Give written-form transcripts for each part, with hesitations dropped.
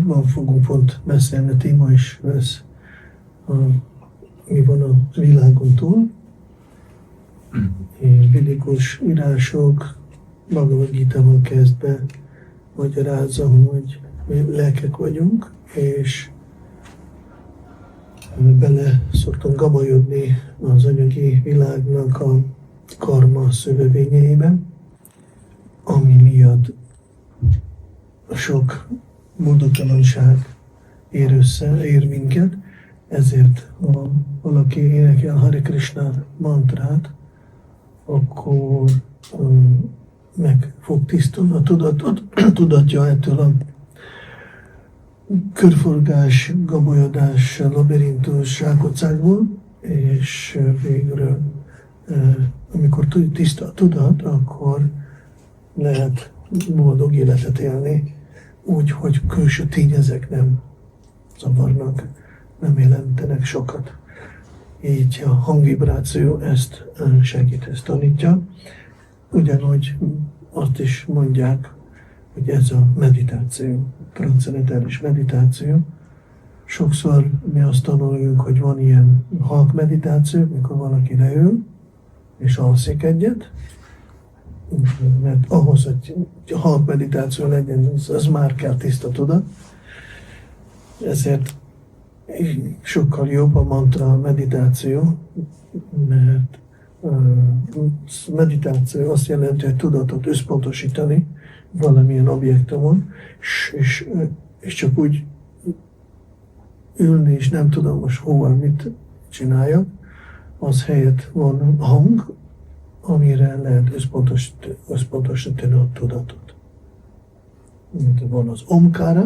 ma fogunk pont beszélni, a téma is lesz, mi van a világon túl. Védikus írások, Bhagavad Gitával kezdve magyarázza, hogy mi lelkek vagyunk, és bele szoktunk gabajodni az anyagi világnak a karma szövevényeibe, ami miatt sok boldogtalanság ér minket, ezért ha valaki énekel Hare Krishna mantrát, akkor meg fog tisztulni a tudatja ettől a körforgás, gabolyodás, labirintus zsákutcákból, és végül, amikor tiszta a tudat, akkor lehet boldog életet élni, úgy, hogy külső tényezők nem zavarnak, nem jelentenek sokat. Így a hangvibráció ezt segít, ezt tanítja. Ugyanúgy azt is mondják, hogy ez a meditáció, transzcendentális meditáció. Sokszor mi azt tanuljuk, hogy van ilyen halk meditáció, mikor valaki leül és alszik egyet, mert ahhoz, hogy halk meditáció legyen, az már kell tiszta tudat. Ezért sokkal jobb a mantra meditáció, mert meditáció azt jelenti, hogy tudatot összpontosítani valamilyen objektumon, és csak úgy ülni, és nem tudom most hova, mit csináljak, az helyett van hang, amire lehet összpontosítani a tudatot. Van az omkára,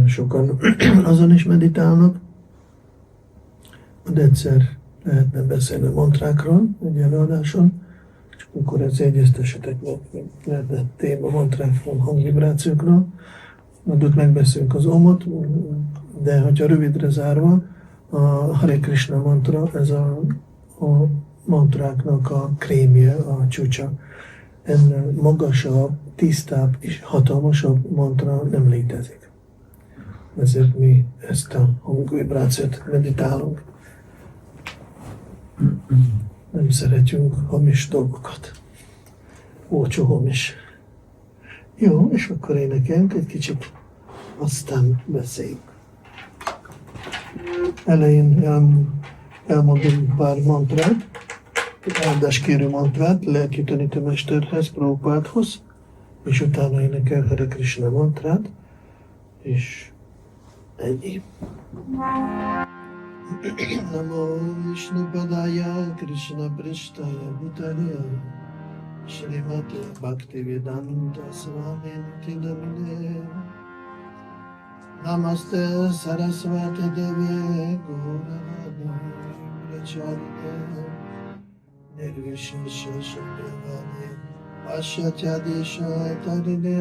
sokan azon is meditálnak, de egyszer lehetne beszélni a mantrákról egy előadáson, és akkor ezt egyeztessetek meg, lehetne téma mantrákról, hangvibrációkról, majd ott megbeszélünk az omot, de hogyha rövidre zárva, a Hare Krishna mantra, ez a mantráknak a krémje, a csúcsa. Ennél magasabb, tisztább és hatalmasabb mantra nem létezik. Ezért mi ezt a hangvibrációt meditálunk. Nem szeretjünk hamis dolgokat. Olcsó hamis. Jó, és akkor énekeljünk egy kicsit, aztán beszéljünk. Elején elmondunk pár mantrát, áldáskérő mantrát, lelki tanítómesterhez, Prabhupádhoz, és utána énekel Hare Krishna mantrát, és ennyi. Namo Vishnu Padaya Krishna Prishtaya Bhutaya Srimate Bhaktivedanta Swami Namine Namaste Saraswati Devi Gauravani Pracharine Nirvishesha Shabhavani Pashatyadisha Tarine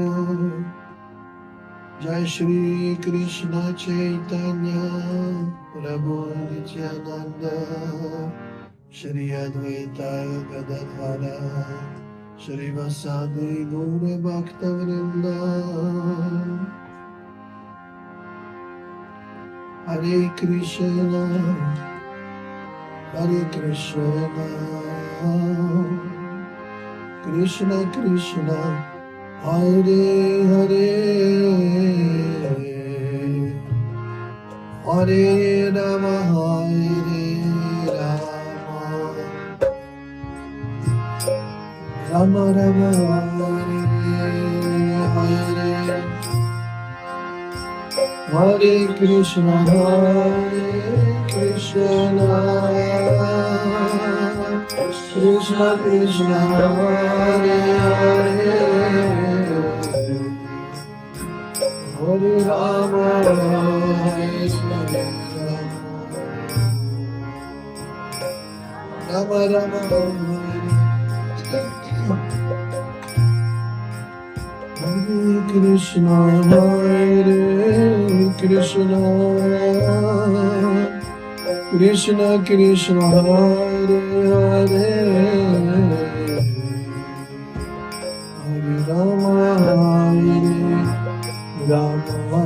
Jai Shri Krishna Chaitanya Prabhu Nityananda Shri Advaita Gadadhara Shri Vasadi Gaura Bhakta Vrinda Hare Krishna Hare Krishna Krishna Krishna Hare Hare Hare Rama Hare Rama Rama Rama Hare Hare Krishna Krishna Krishna Hare Hare Hare Rama Hare Rama Rama Hare Krishna Krishna Krishna Hare Hare Hare Rama Hare Rama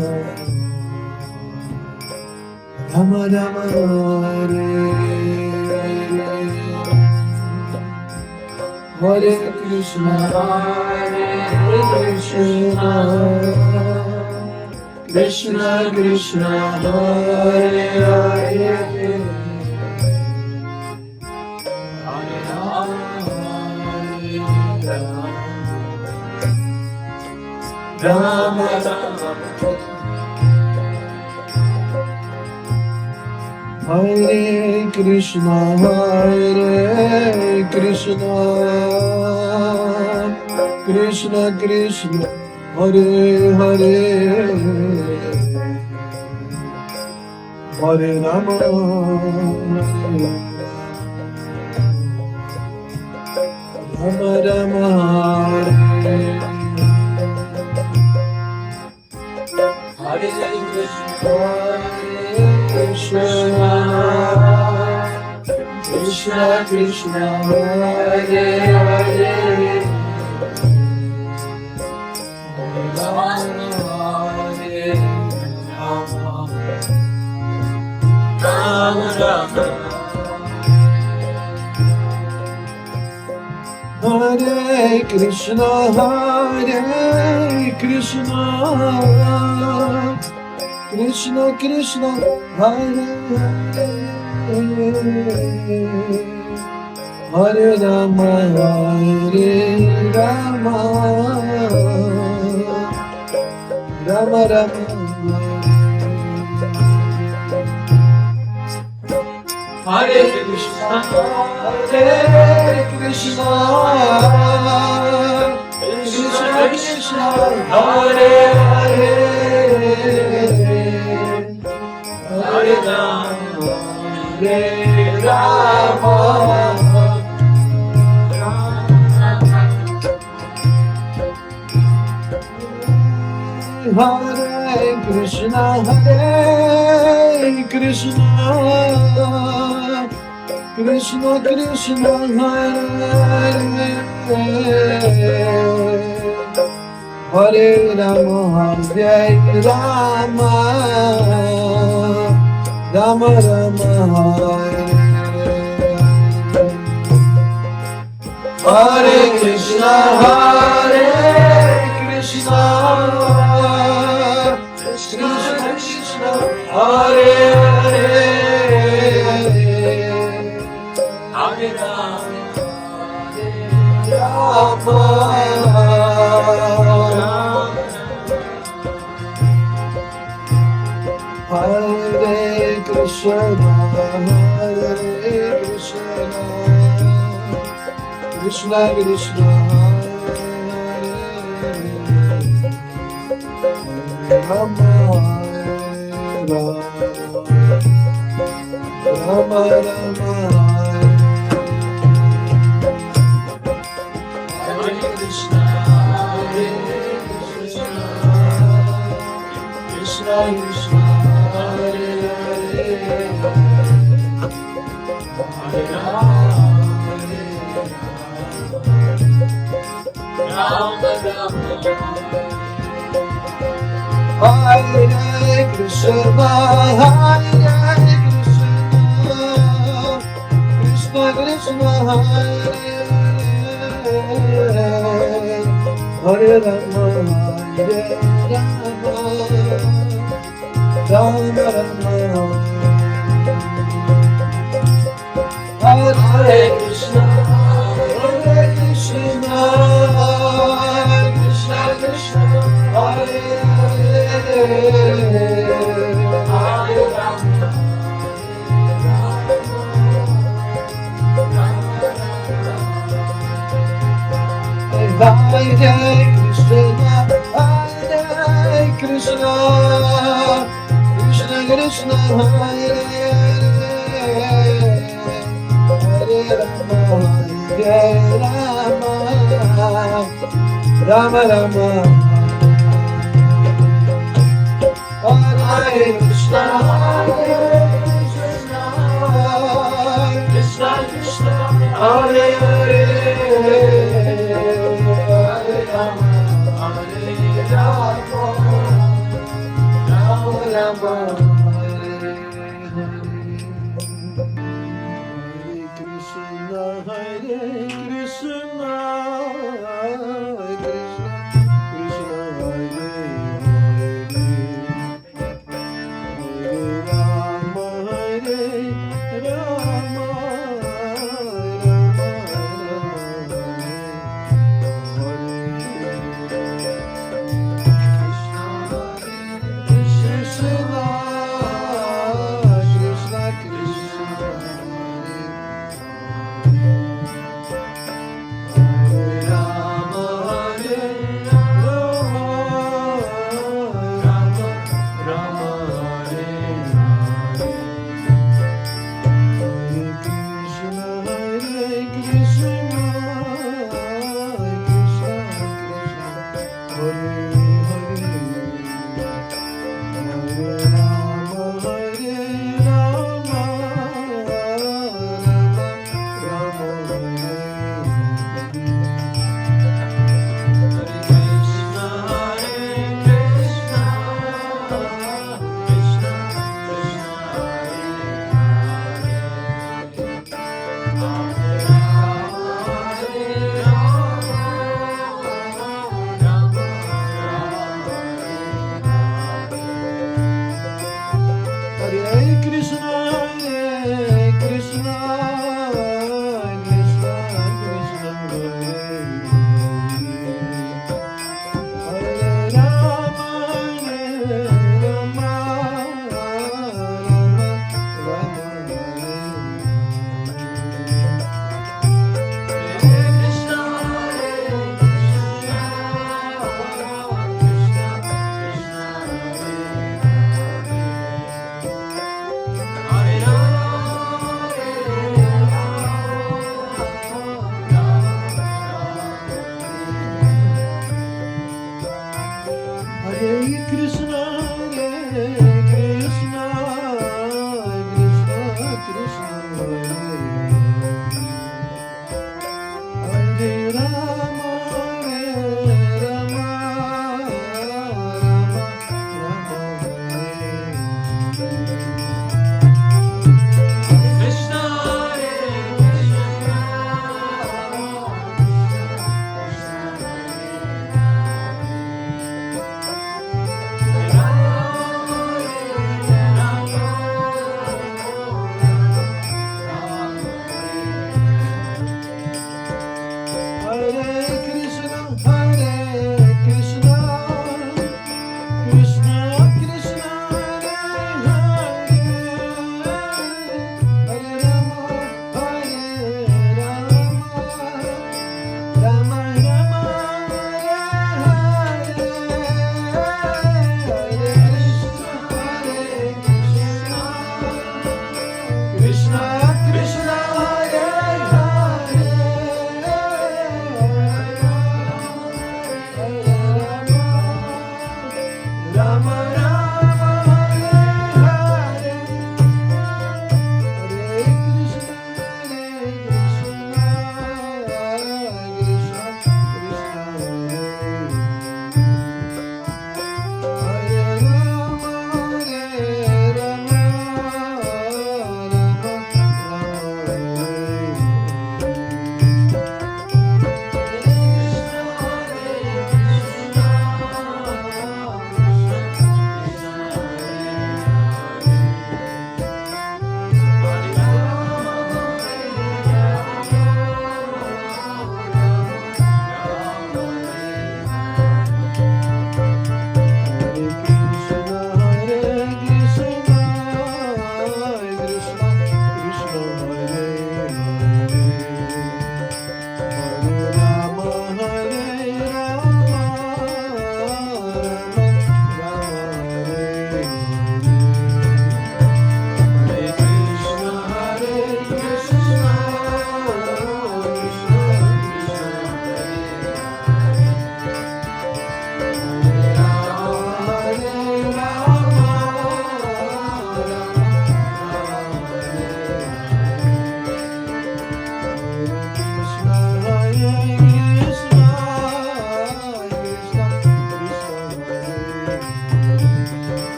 Hare Krishna, Hare Krishna, Krishna Krishna, Hare Hare, Hare Rama, Rama Rama, Hare Krishna, Hare Krishna, Krishna Krishna, Hare Hare, Hare Rama, Rama Rama, Hare Krishna, Krishna Krishna, Hare Hare, Rama Rama, Hare Krishna, Hare Krishna, Krishna Krishna, Hare Hare, Hare Rama, Hare Rama, Rama Rama, Hare Krishna, Hare Krishna, Krishna Krishna, Hare Hare, Hare Rama, Hare Rama, Hare Krishna, Hare Krishna, Krishna Krishna, Hare Hare, Hare Rama, Hare Rama, Rama Rama, Hare Krishna, Hare Krishna, Krishna Krishna, Hare Hare, Hare Rama, Hare Krishna, Hare Krishna, Krishna Krishna, Hare Rama, Rama Rama, Hare Krishna, Hare Krishna, Krishna Krishna, Hare Hare, Hare Rama, Rama Rama, Hare Krishna, Hare Krishna, Krishna Krishna, Hare Rama, Hare Rama, Rama Rama, Hare Krishna, Hare Krishna, Krishna Krishna, Hare Hare, Hare Rama, Hare Krishna, Hare Krishna, Krishna Krishna, Hare Hare, Hare Rama, Hare Rama, Rama Rama, Hare Krishna, Hare Krishna, Krishna Krishna, Hare Hare, Hare Rama, Hare Rama, Rama Rama, Hare Hare, Hare Krishna, Hare Krishna,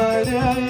Hare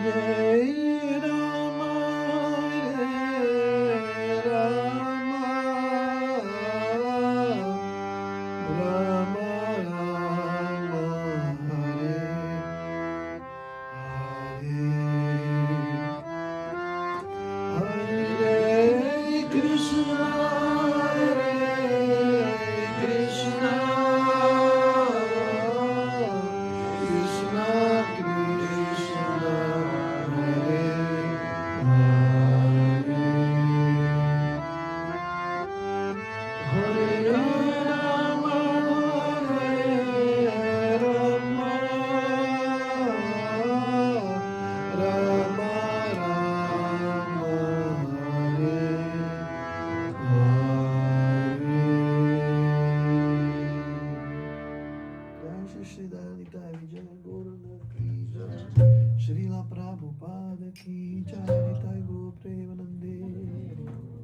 Hare Rama, Hare Rama, Rama Rama, Hare Hare. Hare Krishna, Hare Krishna, Krishna Krishna, Hare Hare. Hare Rama, Hare Rama, Rama Rama, Hare Hare. Jai Shri Nitai Vijay Guru Ki Jai, Srila Prabhupada Ki Jai, Nitai Go Premanande.